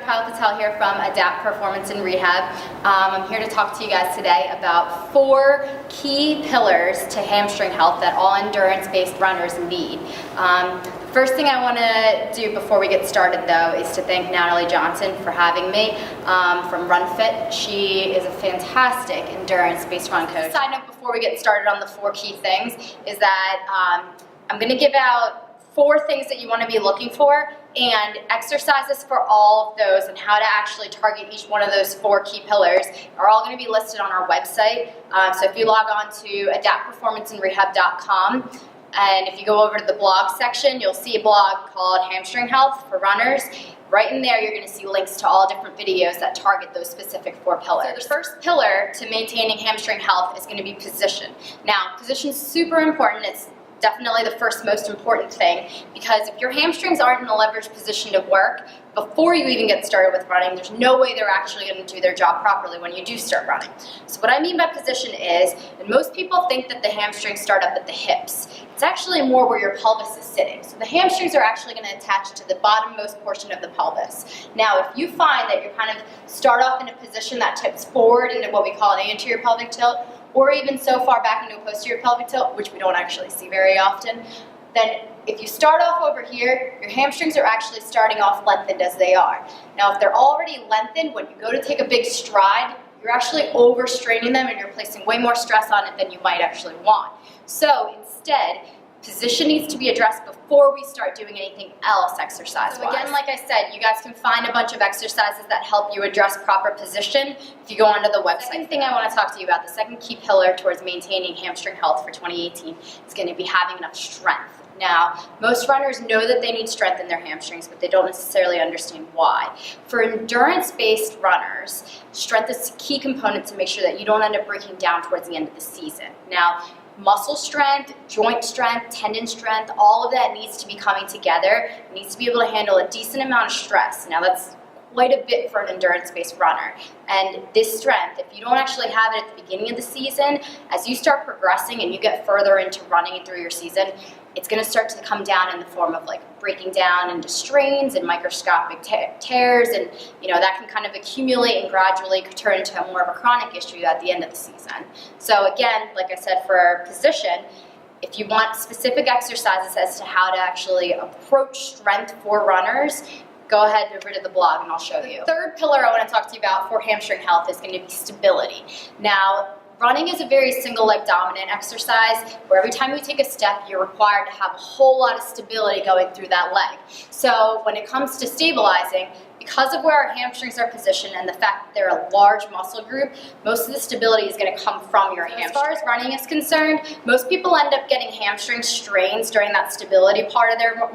Patel here from Adapt Performance and Rehab. I'm here to talk to you guys today about 4 key pillars to hamstring health that all endurance-based runners need. First thing I want to do before we get started though is to thank Natalie Johnson for having me from RunFit. She is a fantastic endurance-based run coach. Side note before we get started on the 4 key things is that I'm going to give out 4 things that you want to be looking for and exercises for all of those and how to actually target each one of those 4 key pillars are all going to be listed on our website. So if you log on to adaptperformanceandrehab.com and if you go over to the blog section, you'll see a blog called Hamstring Health for Runners. Right in there, you're going to see links to all different videos that target those specific 4 pillars. So the first pillar to maintaining hamstring health is going to be position. Now, position is super important. It's definitely the first most important thing, because if your hamstrings aren't in a leveraged position to work before you even get started with running, there's no way they're actually going to do their job properly when you do start running. So what I mean by position is, and most people think that the hamstrings start up at the hips. It's actually more where your pelvis is sitting. So the hamstrings are actually going to attach to the bottommost portion of the pelvis. Now, if you find that you kind of start off in a position that tips forward into what we call an anterior pelvic tilt, or even so far back into a posterior pelvic tilt, which we don't actually see very often, then if you start off over here, your hamstrings are actually starting off lengthened as they are. Now, if they're already lengthened, when you go to take a big stride, you're actually overstraining them and you're placing way more stress on it than you might actually want. So instead, position needs to be addressed before we start doing anything else exercise-wise. So again, like I said, you guys can find a bunch of exercises that help you address proper position if you go onto the website. The second thing I want to talk to you about, the second key pillar towards maintaining hamstring health for 2018 is going to be having enough strength. Now, most runners know that they need strength in their hamstrings, but they don't necessarily understand why. For endurance-based runners, strength is a key component to make sure that you don't end up breaking down towards the end of the season. Now, muscle strength, joint strength, tendon strength, all of that needs to be coming together. It needs to be able to handle a decent amount of stress. Now, that's quite a bit for an endurance-based runner. And this strength, if you don't actually have it at the beginning of the season, as you start progressing and you get further into running through your season, it's going to start to come down in the form of like breaking down into strains and microscopic tears, and that can kind of accumulate and gradually turn into more of a chronic issue at the end of the season. So again, like I said, for position, if you want specific exercises as to how to actually approach strength for runners, go ahead over to the blog and I'll show you. The third pillar I want to talk to you about for hamstring health is going to be stability. Now, running is a very single leg dominant exercise where every time you take a step, you're required to have a whole lot of stability going through that leg. So when it comes to stabilizing, because of where our hamstrings are positioned and the fact that they're a large muscle group, most of the stability is going to come from your hamstring. As far as running is concerned, most people end up getting hamstring strains during that stability part of their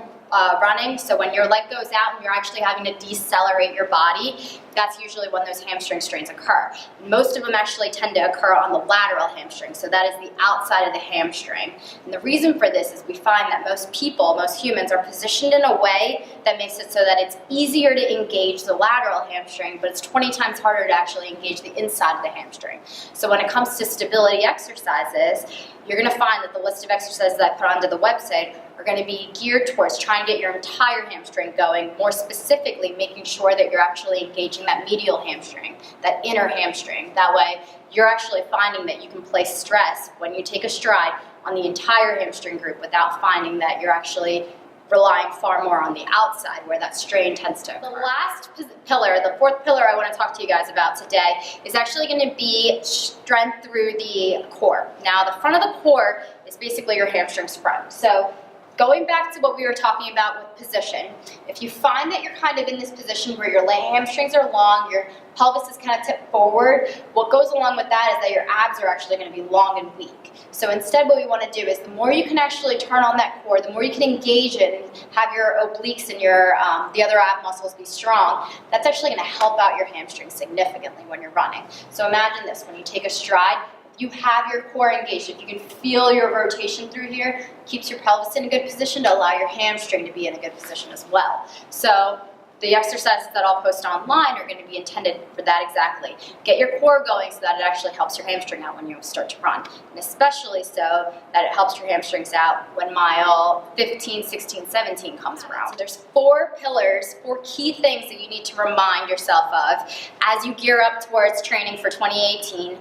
running. So when your leg goes out and you're actually having to decelerate your body, that's usually when those hamstring strains occur. Most of them actually tend to occur on the lateral hamstring, so that is the outside of the hamstring. And the reason for this is we find that most people, most humans, are positioned in a way that makes it so that it's easier to engage the lateral hamstring, but it's 20 times harder to actually engage the inside of the hamstring. So when it comes to stability exercises, you're going to find that the list of exercises that I put onto the website are going to be geared towards trying to get your entire hamstring going, more specifically making sure that you're actually engaging that medial hamstring, that inner hamstring. That way, you're actually finding that you can place stress when you take a stride on the entire hamstring group without finding that you're actually relying far more on the outside where that strain tends to occur. The last pillar, the 4th pillar I want to talk to you guys about today is actually going to be strength through the core. Now, the front of the core is basically your hamstring's front. So going back to what we were talking about with position, if you find that you're kind of in this position where your hamstrings are long, your pelvis is kind of tipped forward, what goes along with that is that your abs are actually going to be long and weak. So instead what we want to do is the more you can actually turn on that core, the more you can engage it and have your obliques and your the other ab muscles be strong, that's actually going to help out your hamstrings significantly when you're running. So imagine this, when you take a stride, you have your core engaged. If you can feel your rotation through here, keeps your pelvis in a good position to allow your hamstring to be in a good position as well. So The exercises that I'll post online are going to be intended for that exactly. Get your core going so that it actually helps your hamstring out when you start to run, and especially so that it helps your hamstrings out when mile 15, 16, 17 comes around. So there's 4 pillars, 4 key things that you need to remind yourself of as you gear up towards training for 2018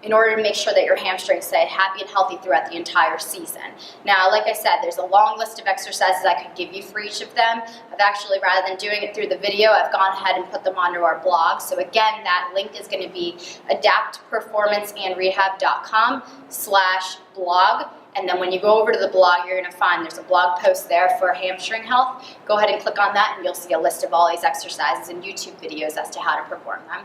in order to make sure that your hamstrings stay happy and healthy throughout the entire season. Now, like I said, there's a long list of exercises I could give you for each of them. I've actually, rather than doing it through the video, I've gone ahead and put them onto our blog. So again, that link is going to be adaptperformanceandrehab.com/blog. And then when you go over to the blog, you're going to find there's a blog post there for hamstring health. Go ahead and click on that and you'll see a list of all these exercises and YouTube videos as to how to perform them.